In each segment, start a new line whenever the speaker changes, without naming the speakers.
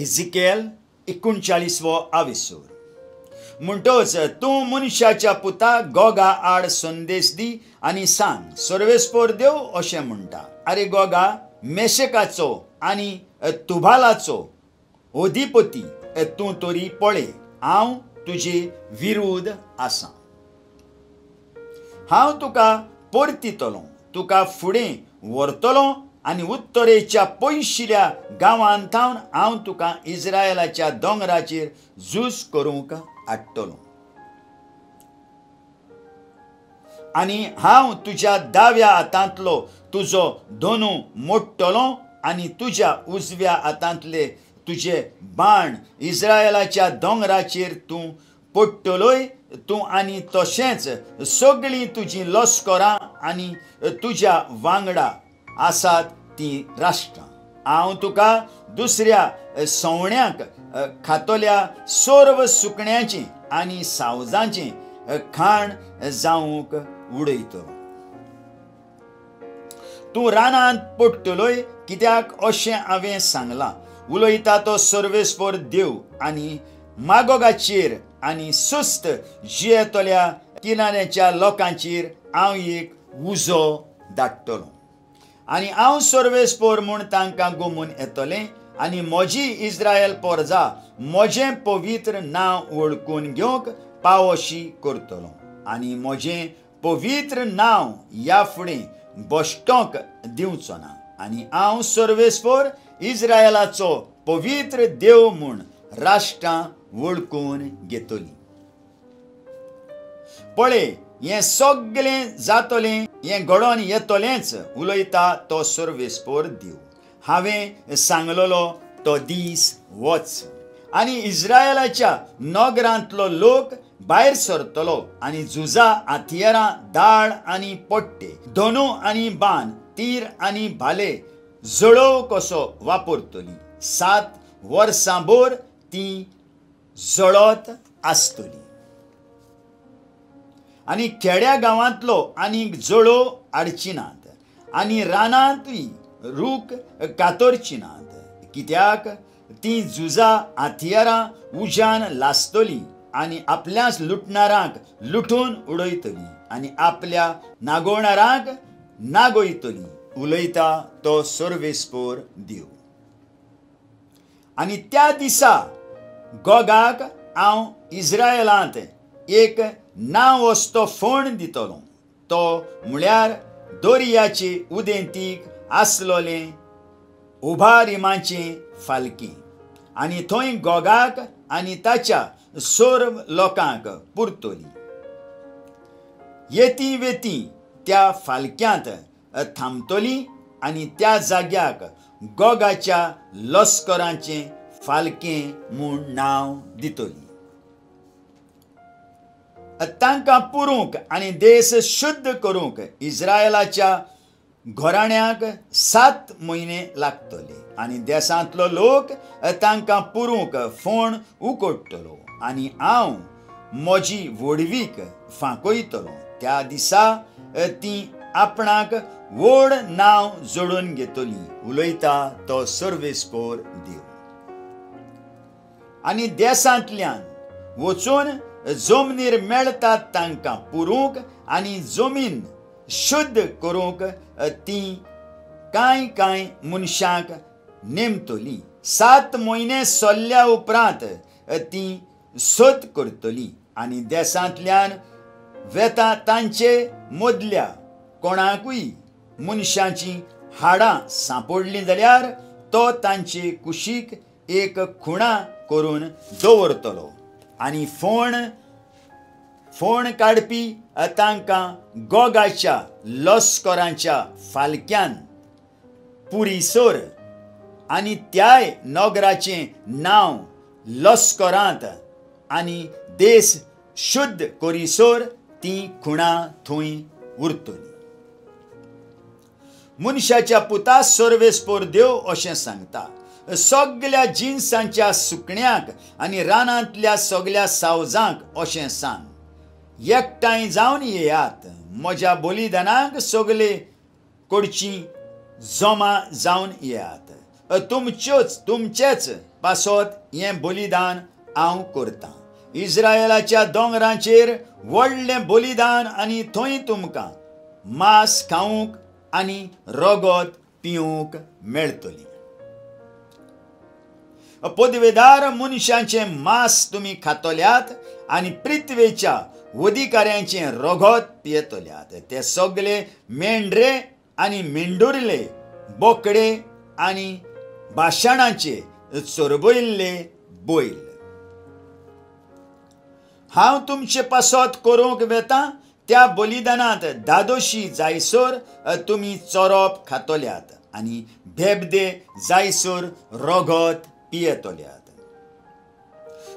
Ezekiel 39वो आविसूर. म्हणटोच तूं मनशाच्या पुता गोगा आड संदेश दी आनी सांग, सर्वेस्पोर देव अशें म्हणटा, आरे गोगा, मेशकाचो आनी तुबालाचो अधिपती तूं तरी पळय, हांव तुजे विरुद्ध आसा. हांव तुका परतितलो, तुका फुडें व्हरतलो आनी उत्तरेच्या पयशिल्या गांवांतावन हांव तुका इस्रायलाच्या दोंगराचेर झूज करूंक हाडटलो. आनी हांव तुज्या दाव्या हातांतलो तुजो धनू मोडटलो आनी तुज्या उजव्या हातांतले तुजे बाण इस्रायलाच्या दोंगराचेर तूं पडटलोय. तूं आनी तशेंच सगळीं तुजीं लश्करां आनी तुज्या वांगडा आसात तीं राष्ट्रां. हांव तुका दुसऱ्या सवण्यांक खातोल्या सर्व सुकण्यांचें आनी सावजांचें खाण जावंक उडयतलो. तूं रानांत पडटलोय, कित्याक अशें हांवें सांगलां, उलयता तो सर्वेस्पर देव. आनी मागोगाचेर आनी सुस्त जियेतल्या किनाऱ्याच्या लोकांचेर हांव एक उजो धाडटलो. आनी हांव सर्वेस्पर म्हूण तांकां घुमून येतलें आनी म्हजी इस्रायल पोरजा म्हजें पवित्र नांव वळखून घेवंक पावोशी करतलो. आनी म्हजें पवित्र नांव ह्या फुडें बश्टोंक दिवचो ना. आनी हांव सर्वेस्पर इस्रायलाचो पवित्र देव म्हूण राष्ट्रां वळखून घेतलीं. पळय, हें सगळें जातलें, हें घडोवन येतलेंच, उलयता तो सर्वेस्पर देव. हांवें सांगलोलो तो दीस वच. आनी इस्रायलाच्या नगरांतलो लोक भायर सरतलो आनी झुजा हातियारां, दाळ आनी पट्टे, धनू आनी बाण, तीर आनी भाले जळोव कसो वापरतलीं. 7 वर्सां भर तीं जळत आसतलीं. आनी खेड्या गांवांतलो आनीक जळो हाडची नात आनी रानांतूय रूख कातरची नात, कित्याक तीं झुजा हातियारां उज्यान लासतलीं आनी आपल्याच लुटणारांक लुटून उडयतलीं आनी आपल्या नागोवणारांक नागोयतलीं, उलयता तो सर्वेस्पर देव. आनी त्या दिसा गोगाक हांव इस्रायलांत एक नांव असतो फोण दितलो. तो म्हळ्यार दर्याचे उदेंतीक आसलोलें उबारिमाचें फालकें. आनी थंय गोगाक आनी ताच्या सर्व लोकांक पुरतली. येती वेती त्या फालक्यांत थांबतलीं आनी त्या जाग्याक गोगाच्या लश्कराचें फालकें म्हूण नांव दितलीं. तांकां पुरूंक आनी देश शुद्ध करूंक इस्रायलाच्या घराण्यांक 7 म्हयने लागतले. आनी देशांतलो लोक तांकां पुरूंक फोण उकडटलो आनी हांव म्हजी व्हडवीक फांकयतलो. त्या दिसा तीं आपणाक व्हड नांव जोडून घेतलीं, उलयता तो सर्वेस्पर देव. आनी देशांतल्यान वचून जमनीर मेळटात तांकां पुरूंक आनी जमीन शुद्ध करूंक तीं कांय मनशांक नेमतलीं. 7 म्हयने चल्ल्या उपरांत तीं सोद करतलीं आनी देशांतल्यान वेता तांचे मदल्या कोणाकूय मनशांची हाडां सांपडलीं जाल्यार तो तांचे कुशीक एक खुणा करून दवरतलो. आनी फोण काडपी तांकां गोगाच्या लश्करांच्या फालक्यान पुरीसोर आनी त्याय नगराचें नांव लश्करांत आनी देश शुद्ध करीसोर तीं खुणां थंय उरतलीं. मनशाच्या पुता सर्वेस्पर देव अशें सांगता, सगळ्या जिन्सांच्या सुकण्यांक आनी रानांतल्या सगळ्या सावजांक अशें सांग, एकठांय जावन येयात, म्हज्या बलिदानाक सगळे कडचीं जमा जावन येयात. तुमचेच पासत हें बलिदान हांव करतां. इस्रायलाच्या दोंगरांचेर व्हडलें बलिदान आनी थंय तुमकां मांस खावंक आनी रगत पिवंक मेळटली. पदवेदार मनशांचे मांस तुमी खातल्यात आनी पृथ्वेच्या अधिकाऱ्यांचे रगत पियेतल्यात. ते सगळे मेंढरे आनी मेंढुरले, बोकडे आनी भाशणाचे चरबयल्ले बैल. हांव तुमचे पासत करूंक वेतां त्या बलिदानांत दादोशी जायसर तुमी चोरप खातल्यात आनी बेबदे जायसर रगत पियेतल्यात.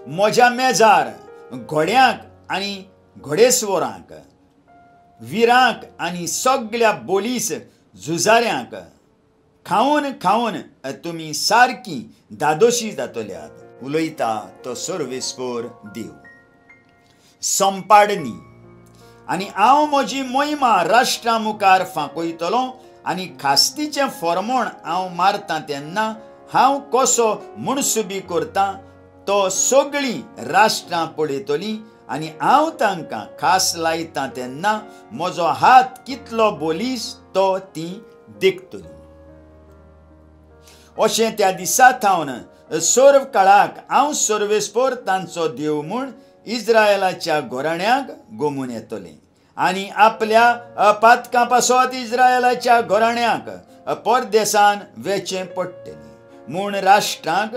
म्हज्या मेजार घोड्यांक आनी घोडेस्वरांक, विरांक आनी सगळ्या बोलीस झुजाऱ्यांक खावन खावन तुमी सारकी दादोशी जातल्यात. उलयता तो सर्वेस्पर देव. संपाडणी. आनी हांव म्हजी मोहिमा राष्ट्रा मुखार फांकयतलों आनी खास्तीचें फर्मोण हांव मारतां तेन्ना हांव कसो मुणसुबी करतां तो सगळीं राष्ट्रां पळयतलीं आनी हांव तांकां खास लायतां तेन्ना म्हजो हात कितलो बोलीस तो तीं देखतलीं. अशें त्या दिसा थावन सर्व काळाक हांव सर्वेस्पर तांचो देव म्हूण इस्रायलाच्या घोराण्यांक गमून येतलें आनी आपल्या पातकां पासत इस्रायलाच्या घोराण्यांक परदेसान वेचें पडटलें म्हूण राष्ट्रांक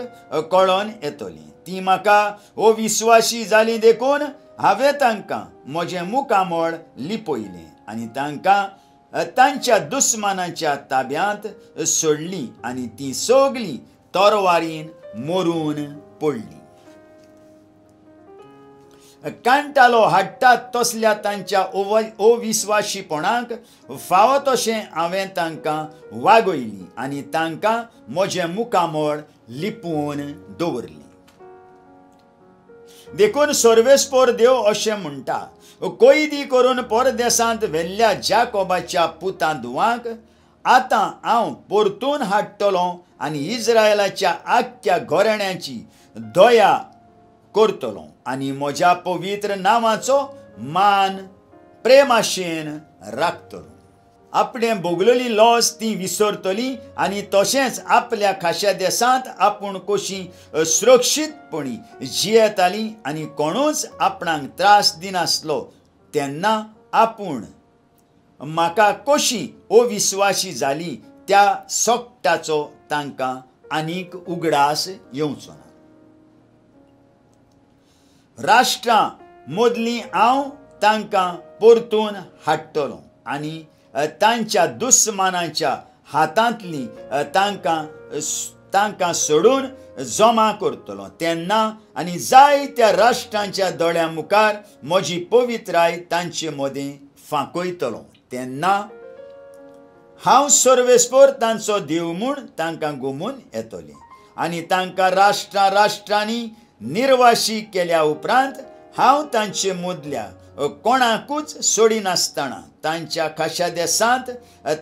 कळोन येतलीं. तीं म्हाका अविस्वासी जालीं देखून हांवें तांकां म्हजें मुखामळ लिपयलें आनी तांकां तांच्या दुस्मानांच्या ताब्यांत सोडलीं आनी तीं सगळीं तोरवारीन मरून पडलीं. कांटालो हाडटात तसल्या तांच्या अविस्वाशीपणाक फावो तशें हांवें तांकां वागयलीं आनी तांकां म्हजें मुखामळ लिपोवन दवरलीं. देखून सर्वेस्पर देव अशें म्हणटा, कैदी करून परदेसांत व्हेल्ल्या जाकोबाच्या पुतां धुवांक आतां हांव परतून हाडटलों आनी इस्रायलाच्या आख्या घोराण्यांची दया करतलों आनी म्हज्या पवित्र नांवाचो मान प्रेमाशेन राखतलों. आपणें भोगलेली लॉस ती विसरतलीं आनी तशेंच आपल्या खाशा देशांत आपूण कशीं सुरक्षीतपणी जियेतालीं आनी कोणूच आपणाक त्रास दिनासलो तेन्ना आपूण म्हाका कशीं अविस्वासी जालीं त्या सोकटाचो तांकां आनीक उगडास येवचो ना. राष्ट्रां मदलीं हांव तांकां परतून हाडटलों आनी तांच्या दुस्मानांच्या हातांतलीं तांकां सोडून जमा करतलों. तेन्ना आनी जायत्या राष्ट्रांच्या दोळ्यां मुखार म्हजी पवित्राय तांचे मदें फांकयतलों. तेन्ना हांव सर्वेस्पर तांचो देव म्हूण तांकां गमून येतलें आनी तांकां राष्ट्रांनी निर्वाशी केल्या उपरांत हांव तांचे मदल्या कोणाकूच सोडिनासतना तांच्या खाशा देशांत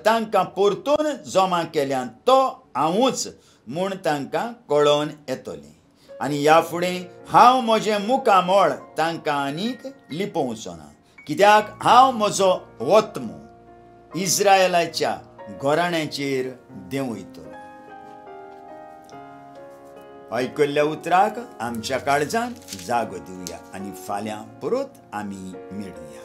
तांकां परतून जमा केल्यान तो हांवूच म्हूण तांकां कळोन येतलें. आनी ह्या फुडें हांव म्हजें मुखामळ तांकां आनीक लिपोवचो ना, कित्याक हांव म्हजो वत्मो इस्रायलाच्या घोराण्यांचेर देंवयतलों. आयकल्ल्या उतराक आमच्या काळजांत जागो दिवया आनी फाल्यां परत आमी मेळुया.